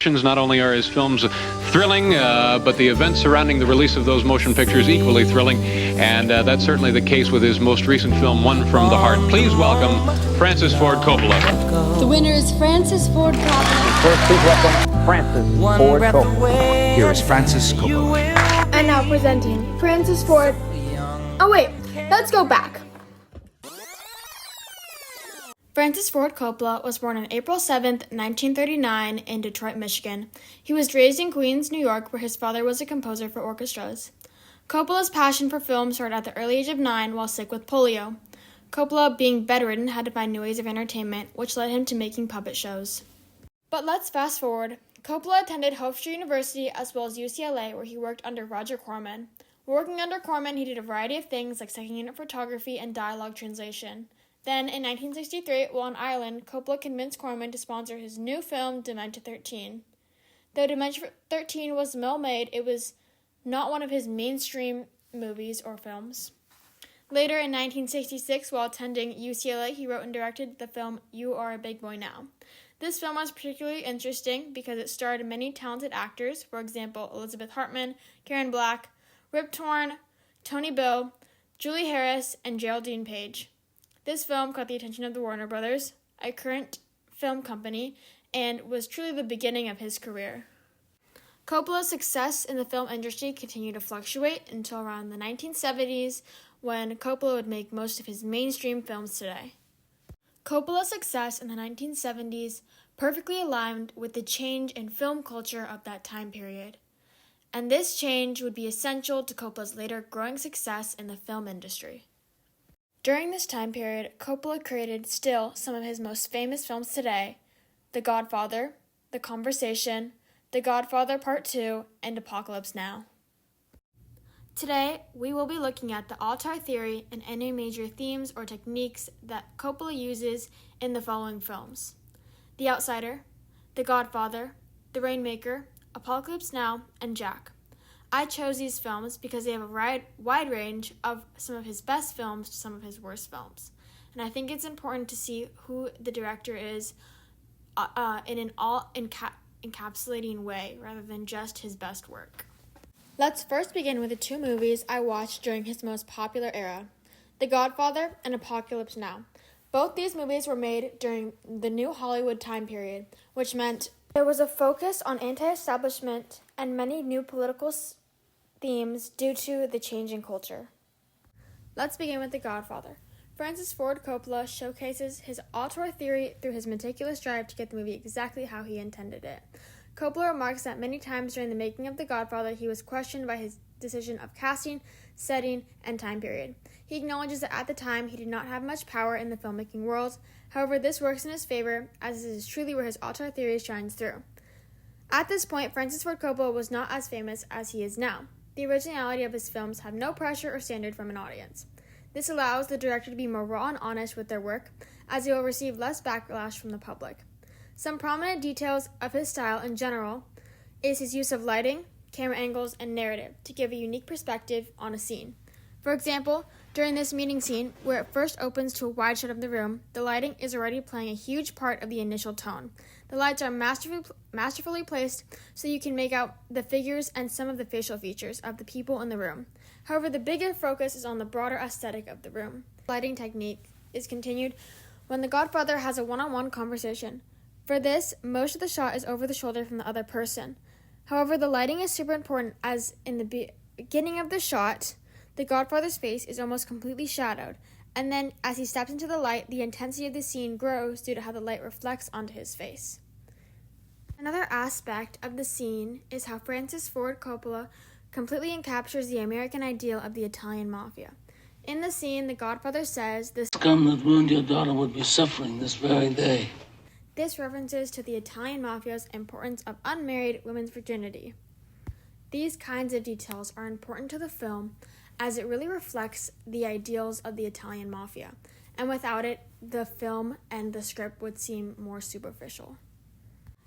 Not only are his films thrilling, but the events surrounding the release of those motion pictures equally thrilling, and that's certainly the case with his most recent film, One from the Heart. Please welcome Francis Ford Coppola. The winner is Francis Ford Coppola. First, please welcome Francis Ford Coppola. Here is Francis Coppola. And now presenting Francis Ford. Oh wait, let's go back. Francis Ford Coppola was born on April 7, 1939, in Detroit, Michigan. He was raised in Queens, New York, where his father was a composer for orchestras. Coppola's passion for film started at the early age of 9 while sick with polio. Coppola, being bedridden, had to find new ways of entertainment, which led him to making puppet shows. But let's fast forward. Coppola attended Hofstra University as well as UCLA, where he worked under Roger Corman. Working under Corman, he did a variety of things like second-unit photography and dialogue translation. Then, in 1963, while in Ireland, Coppola convinced Corman to sponsor his new film, Dementia 13. Though Dementia 13 was well-made, it was not one of his mainstream movies or films. Later, in 1966, while attending UCLA, he wrote and directed the film You Are a Big Boy Now. This film was particularly interesting because it starred many talented actors, for example, Elizabeth Hartman, Karen Black, Rip Torn, Tony Bill, Julie Harris, and Geraldine Page. This film caught the attention of the Warner Brothers, a current film company, and was truly the beginning of his career. Coppola's success in the film industry continued to fluctuate until around the 1970s, when Coppola would make most of his mainstream films today. Coppola's success in the 1970s perfectly aligned with the change in film culture of that time period, and this change would be essential to Coppola's later growing success in the film industry. During this time period, Coppola created still some of his most famous films today: The Godfather, The Conversation, The Godfather Part 2, and Apocalypse Now. Today, we will be looking at the Auteur theory and any major themes or techniques that Coppola uses in the following films: The Outsider, The Godfather, The Rainmaker, Apocalypse Now, and Jack. I chose these films because they have a wide range of some of his best films to some of his worst films. And I think it's important to see who the director is in an all-encapsulating way rather than just his best work. Let's first begin with the two movies I watched during his most popular era, The Godfather and Apocalypse Now. Both these movies were made during the New Hollywood time period, which meant there was a focus on anti-establishment and many new political themes due to the change in culture. Let's begin with The Godfather. Francis Ford Coppola showcases his auteur theory through his meticulous drive to get the movie exactly how he intended it. Coppola remarks that many times during the making of The Godfather, he was questioned by his decision of casting, setting, and time period. He acknowledges that at the time, he did not have much power in the filmmaking world. However, this works in his favor, as it is truly where his auteur theory shines through. At this point, Francis Ford Coppola was not as famous as he is now. The originality of his films have no pressure or standard from an audience. This allows the director to be more raw and honest with their work, as they will receive less backlash from the public. Some prominent details of his style in general is his use of lighting, camera angles, and narrative to give a unique perspective on a scene. For example, during this meeting scene, where it first opens to a wide shot of the room, the lighting is already playing a huge part of the initial tone. The lights are masterfully placed so you can make out the figures and some of the facial features of the people in the room. However, the bigger focus is on the broader aesthetic of the room. Lighting technique is continued when the Godfather has a one-on-one conversation. For this, most of the shot is over the shoulder from the other person. However, the lighting is super important, as in the beginning of the shot, the Godfather's face is almost completely shadowed, and then as he steps into the light, the intensity of the scene grows due to how the light reflects onto his face. Another aspect of the scene is how Francis Ford Coppola completely captures the American ideal of the Italian mafia. In the scene, the Godfather says, "The scum that ruined your daughter would be suffering this very day." This references to the Italian mafia's importance of unmarried women's virginity. These kinds of details are important to the film, as it really reflects the ideals of the Italian mafia, and without it, the film and the script would seem more superficial.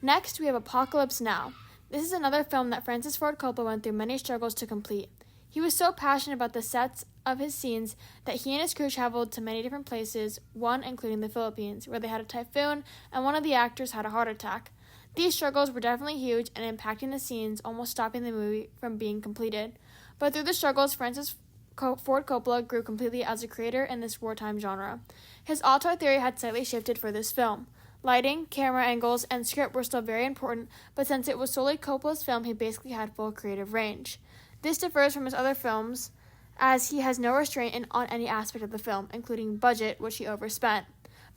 Next, we have Apocalypse Now. This is another film that Francis Ford Coppola went through many struggles to complete. He was so passionate about the sets of his scenes that he and his crew traveled to many different places, one including the Philippines, where they had a typhoon and one of the actors had a heart attack. These struggles were definitely huge and impacting the scenes, almost stopping the movie from being completed. But through the struggles, Francis Ford Coppola grew completely as a creator in this wartime genre. His auteur theory had slightly shifted for this film. Lighting, camera angles, and script were still very important, but since it was solely Coppola's film, he basically had full creative range. This differs from his other films, as he has no restraint on any aspect of the film, including budget, which he overspent.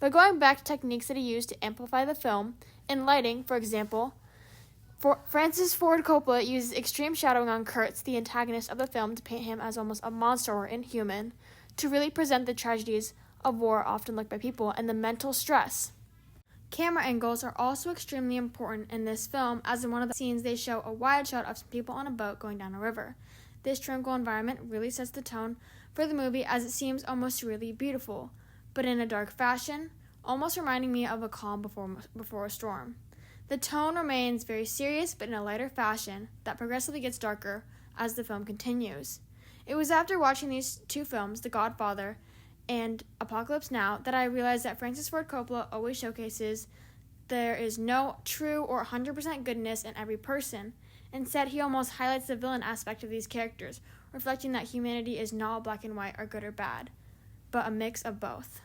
But going back to techniques that he used to amplify the film, in lighting, for example, Francis Ford Coppola uses extreme shadowing on Kurtz, the antagonist of the film, to paint him as almost a monster or inhuman, to really present the tragedies of war often looked by people and the mental stress. Camera angles are also extremely important in this film, as in one of the scenes they show a wide shot of some people on a boat going down a river. This tranquil environment really sets the tone for the movie, as it seems almost really beautiful, but in a dark fashion, almost reminding me of a calm before a storm. The tone remains very serious, but in a lighter fashion that progressively gets darker as the film continues. It was after watching these two films, The Godfather and Apocalypse Now, that I realized that Francis Ford Coppola always showcases there is no true or 100% goodness in every person. Instead, he almost highlights the villain aspect of these characters, reflecting that humanity is not black and white or good or bad, but a mix of both.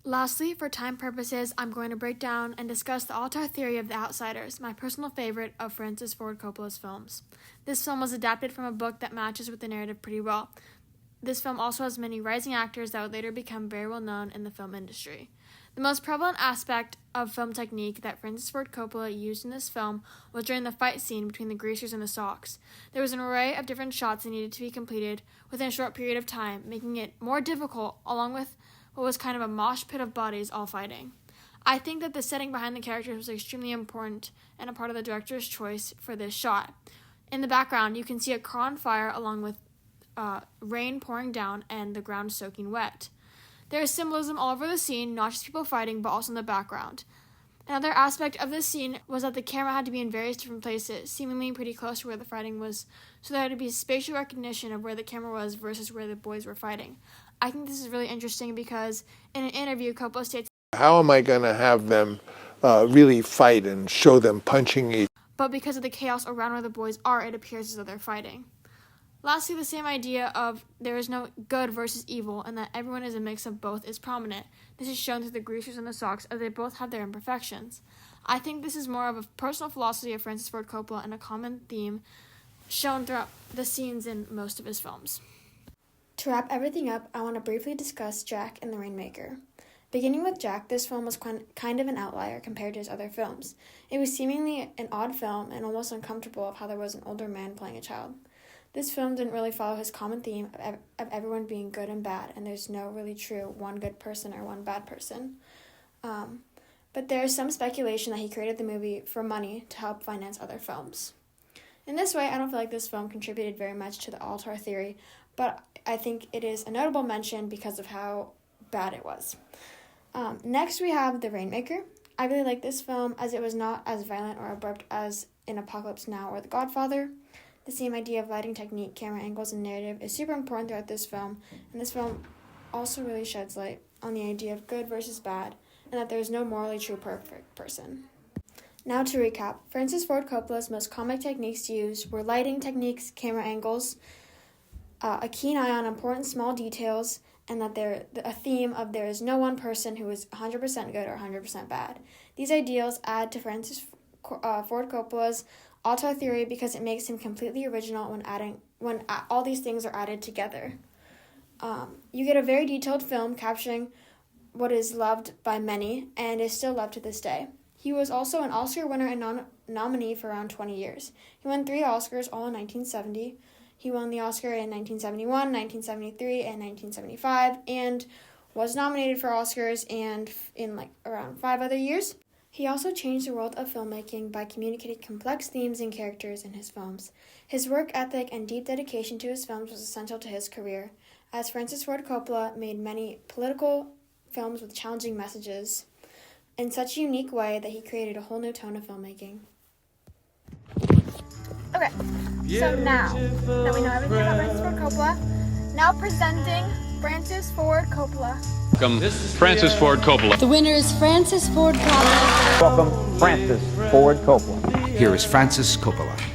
Lastly, for time purposes, I'm going to break down and discuss the auteur theory of The Outsiders, my personal favorite of Francis Ford Coppola's films. This film was adapted from a book that matches with the narrative pretty well. This film also has many rising actors that would later become very well known in the film industry. The most prevalent aspect of film technique that Francis Ford Coppola used in this film was during the fight scene between the greasers and the socks. There was an array of different shots that needed to be completed within a short period of time, making it more difficult, along with what was kind of a mosh pit of bodies all fighting. I think that the setting behind the characters was extremely important and a part of the director's choice for this shot. In the background, you can see a car on fire along with rain pouring down and the ground soaking wet. There is symbolism all over the scene, not just people fighting, but also in the background. Another aspect of this scene was that the camera had to be in various different places, seemingly pretty close to where the fighting was, so there had to be spatial recognition of where the camera was versus where the boys were fighting. I think this is really interesting because in an interview, Coppola states, how am I going to have them really fight and show them punching each? But because of the chaos around where the boys are, it appears as though they're fighting. Lastly, the same idea of there is no good versus evil and that everyone is a mix of both is prominent. This is shown through the greasers and the socks, as they both have their imperfections. I think this is more of a personal philosophy of Francis Ford Coppola and a common theme shown throughout the scenes in most of his films. To wrap everything up, I want to briefly discuss Jack and the Rainmaker. Beginning with Jack, this film was kind of an outlier compared to his other films. It was seemingly an odd film and almost uncomfortable of how there was an older man playing a child. This film didn't really follow his common theme of everyone being good and bad, and there's no really true one good person or one bad person. But there's some speculation that he created the movie for money to help finance other films. In this way, I don't feel like this film contributed very much to the auteur theory, but I think it is a notable mention because of how bad it was. Next, we have The Rainmaker. I really like this film as it was not as violent or abrupt as in Apocalypse Now or The Godfather. The same idea of lighting technique, camera angles, and narrative is super important throughout this film, and this film also really sheds light on the idea of good versus bad, and that there is no morally true perfect person. Now to recap, Francis Ford Coppola's most comic techniques used were lighting techniques, camera angles, a keen eye on important small details, and that a theme of there is no one person who is 100% good or 100% bad. These ideals add to Francis Ford Coppola's auteur theory because it makes him completely original when all these things are added together. You get a very detailed film capturing what is loved by many and is still loved to this day. He was also an Oscar winner and nominee for around 20 years. He won 3 Oscars, all in 1970. He won the Oscar in 1971, 1973, and 1975, and was nominated for Oscars and in around 5 other years. He also changed the world of filmmaking by communicating complex themes and characters in his films. His work ethic and deep dedication to his films was essential to his career, as Francis Ford Coppola made many political films with challenging messages in such a unique way that he created a whole new tone of filmmaking. Okay, so now that we know everything about Francis Ford Coppola, now presenting Francis Ford Coppola. Welcome, Francis Ford Coppola. The winner is Francis Ford Coppola. Welcome, Francis Ford Coppola. Here is Francis Coppola.